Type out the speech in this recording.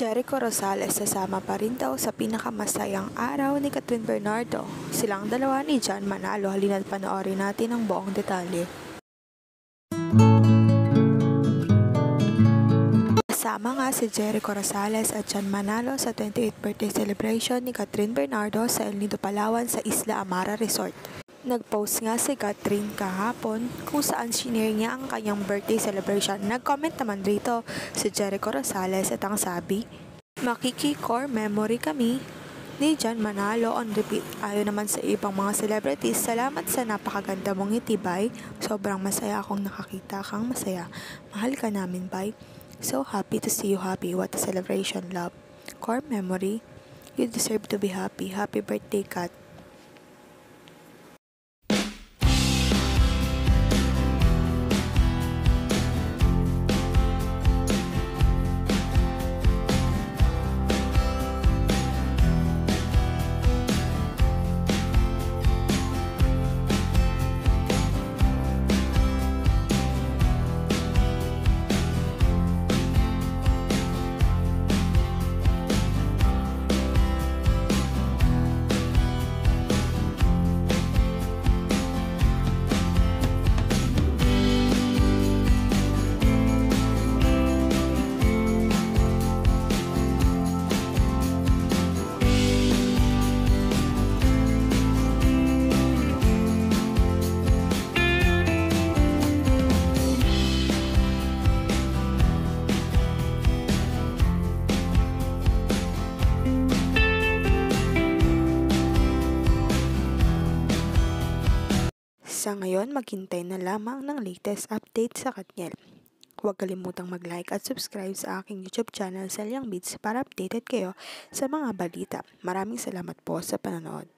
Jericho Rosales sasama pa rin daw sa pinakamasayang araw ni Kathryn Bernardo. Silang dalawa ni John Manalo. Halina't panoorin natin ang buong detalye. Kasama nga si Jericho Rosales at John Manalo sa 28th birthday celebration ni Kathryn Bernardo sa El Nido, Palawan sa Isla Amara Resort. Nag-post nga si Kathryn kahapon kung saan shinare niya ang kanyang birthday celebration. Nag-comment naman rito si Jericho Rosales at ang sabi, "Makiki-core memory kami ni John Manalo on repeat." Ayon naman sa ibang mga celebrities, "Salamat sa napakaganda mong ngiti, Bay. Sobrang masaya akong nakakita kang masaya. Mahal ka namin, Bay. So happy to see you happy. What a celebration, love. Core memory. You deserve to be happy. Happy birthday, Kat." Sa ngayon, maghintay na lamang ng latest update sa Katniel. Huwag kalimutang mag-like at subscribe sa aking YouTube channel, Selyang Beats, para updated kayo sa mga balita. Maraming salamat po sa panonood.